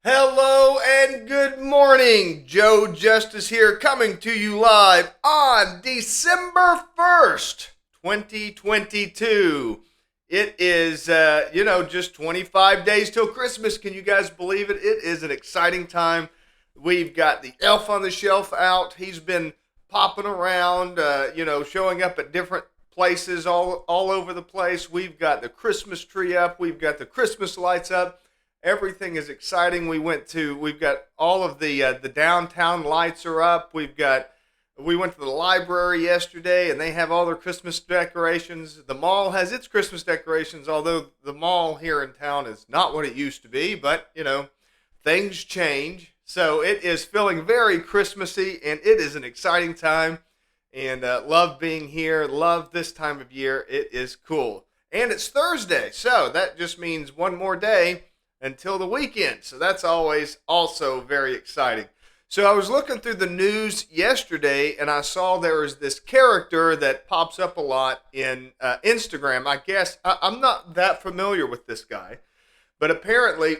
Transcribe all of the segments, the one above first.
Hello and good morning. Joe Justice here, coming to you live on December 1st, 2022. It is, just 25 days till Christmas. Can you guys believe it? It is an exciting time. We've got the elf on the shelf out. He's been popping around, showing up at different places all over the place. We've got the Christmas tree up. We've got the Christmas lights up. Everything is exciting. We've got all of the downtown lights are up. We went to the library yesterday and they have all their Christmas decorations. The mall has its Christmas decorations, although the mall here in town is not what it used to be, but things change. So it is feeling very Christmassy and it is an exciting time, and love being here. Love this time of year. It is cool. And it's Thursday, so that just means one more day until the weekend. So that's always also very exciting. So I was looking through the news yesterday and I saw there was this character that pops up a lot in Instagram. I guess I'm not that familiar with this guy, but apparently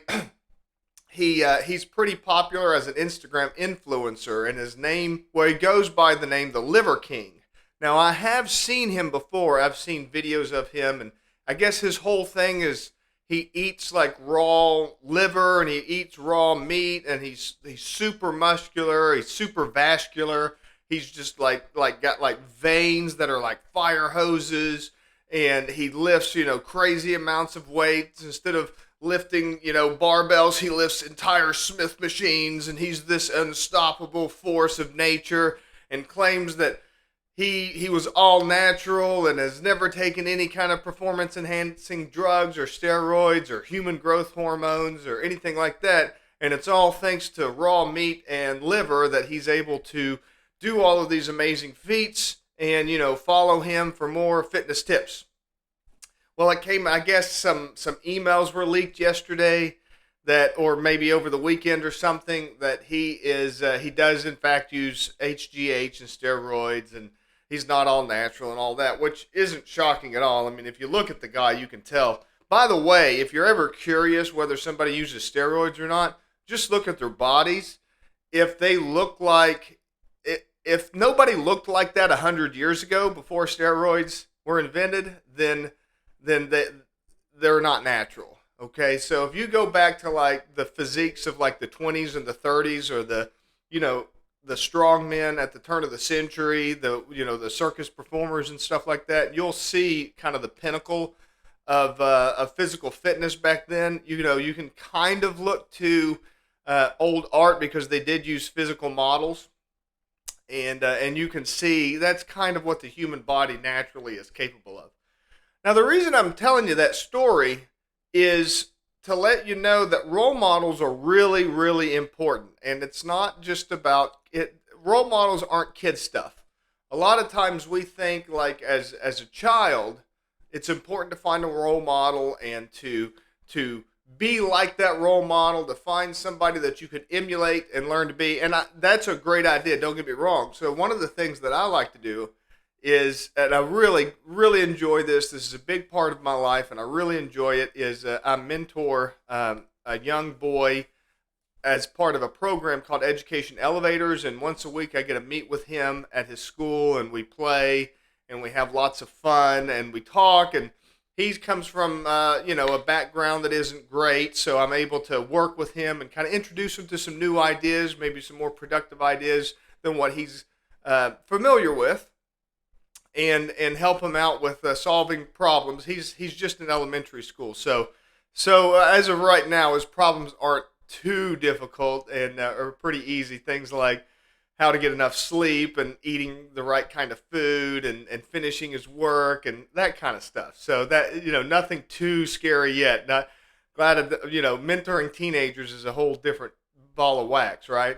he's pretty popular as an Instagram influencer, and his name, well, he goes by the name The Liver King. Now, I have seen him before. I've seen videos of him, and I guess his whole thing is he eats like raw liver and he eats raw meat, and he's super muscular, he's super vascular. He's just like got like veins that are like fire hoses, and he lifts, crazy amounts of weights. Instead of lifting, barbells, he lifts entire Smith machines, and he's this unstoppable force of nature, and claims that he was all natural and has never taken any kind of performance enhancing drugs or steroids or human growth hormones or anything like that. And it's all thanks to raw meat and liver that he's able to do all of these amazing feats, and, follow him for more fitness tips. Well, I guess some emails were leaked yesterday that, or maybe over the weekend or something, that he does in fact use HGH and steroids, and he's not all natural and all that, which isn't shocking at all. I mean, if you look at the guy, you can tell. By the way, if you're ever curious whether somebody uses steroids or not, just look at their bodies. If they look like, if nobody looked like that 100 years ago before steroids were invented, then they're not natural. Okay, so if you go back to like the physiques of like the 20s and the 30s, or the strong men at the turn of the century, the circus performers and stuff like that, you'll see kind of the pinnacle of physical fitness back then. You can kind of look to old art because they did use physical models, and you can see that's kind of what the human body naturally is capable of. Now, the reason I'm telling you that story is to let you know that role models are really, really important. And it's not just about it. Role models aren't kid stuff. A lot of times we think, like, as a child, it's important to find a role model and to be like that role model, to find somebody that you could emulate and learn to be. And that's a great idea, don't get me wrong. So one of the things that I like to do is, and I really, really enjoy this. This is a big part of my life, and I really enjoy it. Is I mentor a young boy as part of a program called Education Elevators, and once a week I get to meet with him at his school, and we play, and we have lots of fun, and we talk. And he comes from a background that isn't great, so I'm able to work with him and kind of introduce him to some new ideas, maybe some more productive ideas than what he's familiar with, and help him out with solving problems. He's just in elementary school, so as of right now, his problems aren't too difficult and are pretty easy. Things like how to get enough sleep and eating the right kind of food and finishing his work and that kind of stuff. So that, nothing too scary yet. Not glad of, mentoring teenagers is a whole different ball of wax, right?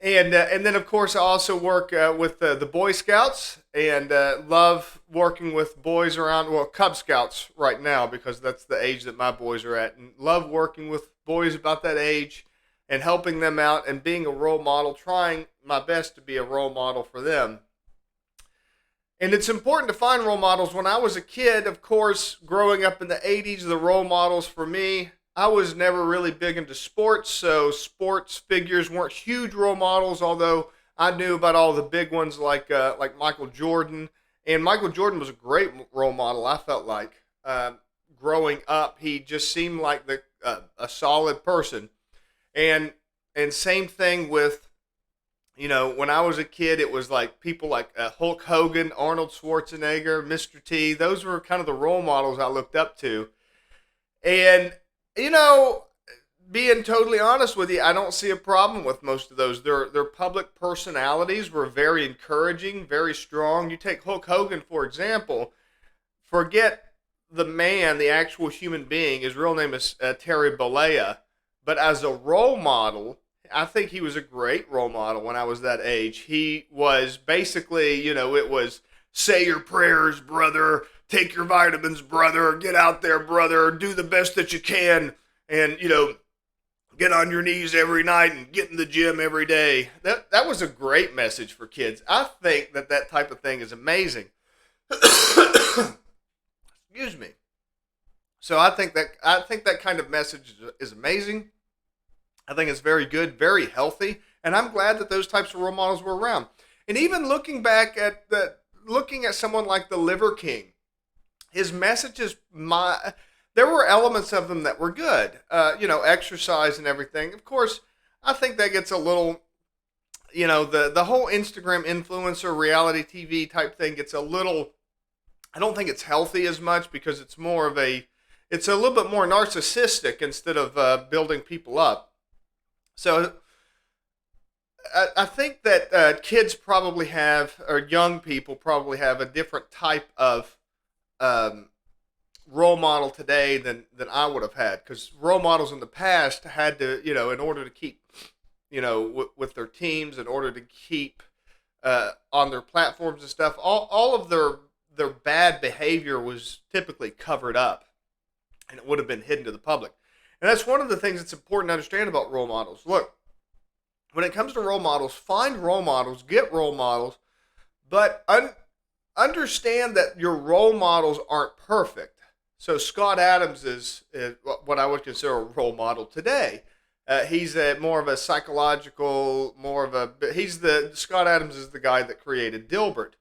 And then of course I also work with the Boy Scouts, and love working with boys around, well, Cub Scouts right now, because that's the age that my boys are at, and love working with boys about that age and helping them out and being a role model, trying my best to be a role model for them. And it's important to find role models. When I was a kid, of course, growing up in the 80s, the role models for me, I was never really big into sports, so sports figures weren't huge role models. Although I knew about all the big ones like Michael Jordan, and Michael Jordan was a great role model. I felt like growing up, he just seemed like a solid person, and same thing with, when I was a kid, it was like people like Hulk Hogan, Arnold Schwarzenegger, Mr. T. Those were kind of the role models I looked up to. And, you know, being totally honest with you, I don't see a problem with most of those. Their public personalities were very encouraging, very strong. You take Hulk Hogan, for example, forget the man, the actual human being. His real name is Terry Bollea. But as a role model, I think he was a great role model when I was that age. He was basically, it was say your prayers, brother, take your vitamins, brother, get out there, brother, do the best that you can, and, get on your knees every night and get in the gym every day. That was a great message for kids. I think that type of thing is amazing. Excuse me. So I think that kind of message is amazing. I think it's very good, very healthy, and I'm glad that those types of role models were around. And even looking at someone like the Liver King, his messages, there were elements of them that were good. Exercise and everything. Of course, I think that gets a little, the whole Instagram influencer reality TV type thing gets a little. I don't think it's healthy as much because it's a little bit more narcissistic instead of building people up. So I think that kids probably have, or young people probably have, a different type of role model today than I would have had. Because role models in the past had to, in order to keep, with their teams, in order to keep on their platforms and stuff, all of their bad behavior was typically covered up, and it would have been hidden to the public. And that's one of the things that's important to understand about role models. Look, when it comes to role models, find role models, get role models, but understand that your role models aren't perfect. So Scott Adams is what I would consider a role model today. He's more of a psychological, Scott Adams is the guy that created Dilbert.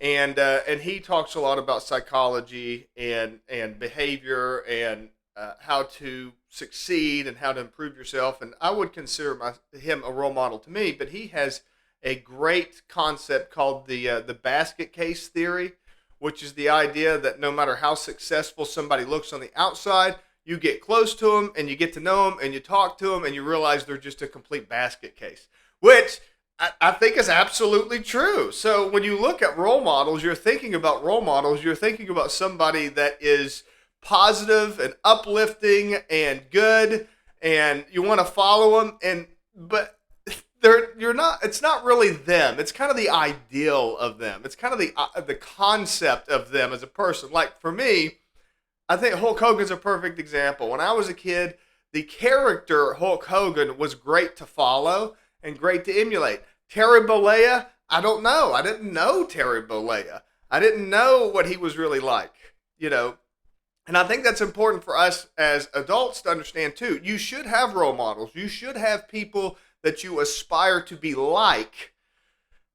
And he talks a lot about psychology and behavior and how to succeed and how to improve yourself. And I would consider him a role model to me, but he has a great concept called the basket case theory, which is the idea that no matter how successful somebody looks on the outside, you get close to them and you get to know them and you talk to them and you realize they're just a complete basket case, which I think is absolutely true. So when you look at role models, you're thinking about somebody that is positive and uplifting and good, and you want to follow them. But it's not really them. It's kind of the ideal of them. It's kind of the concept of them as a person. Like for me, I think Hulk Hogan's a perfect example. When I was a kid, the character Hulk Hogan was great to follow and great to emulate. Terry Bollea, I don't know. I didn't know Terry Bollea. I didn't know what he was really like, And I think that's important for us as adults to understand too. You should have role models. You should have people that you aspire to be like.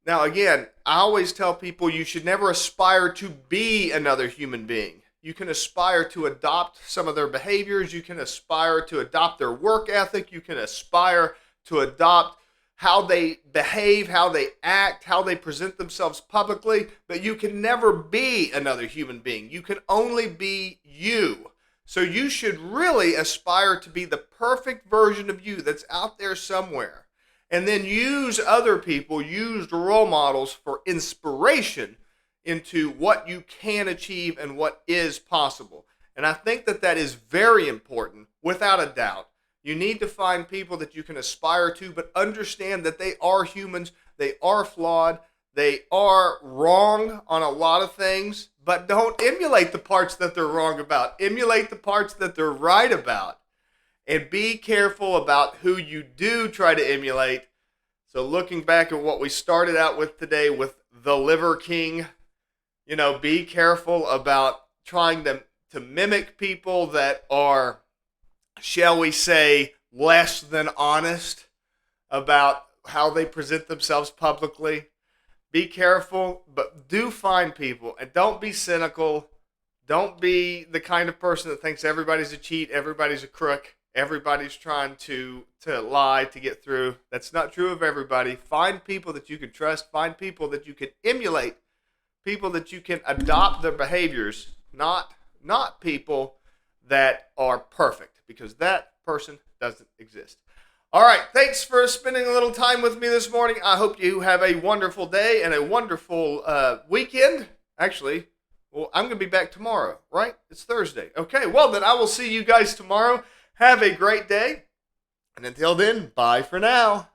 Now, again, I always tell people you should never aspire to be another human being. You can aspire to adopt some of their behaviors. You can aspire to adopt their work ethic. You can aspire to adopt how they behave, how they act, how they present themselves publicly, but you can never be another human being. You can only be you. So you should really aspire to be the perfect version of you that's out there somewhere. And then use other people, use role models for inspiration into what you can achieve and what is possible. And I think that is very important, without a doubt. You need to find people that you can aspire to, but understand that they are humans, they are flawed, they are wrong on a lot of things, but don't emulate the parts that they're wrong about. Emulate the parts that they're right about. And be careful about who you do try to emulate. So looking back at what we started out with today with the Liver King, be careful about trying to mimic people that are shall we say, less than honest about how they present themselves publicly. Be careful, but do find people and don't be cynical. Don't be the kind of person that thinks everybody's a cheat, everybody's a crook, everybody's trying to lie to get through. That's not true of everybody. Find people that you can trust, find people that you can emulate, people that you can adopt their behaviors, not people that are perfect, because that person doesn't exist. All right, thanks for spending a little time with me this morning. I hope you have a wonderful day and a wonderful weekend. Actually, well, I'm going to be back tomorrow, right? It's Thursday. Okay, well, then I will see you guys tomorrow. Have a great day. And until then, bye for now.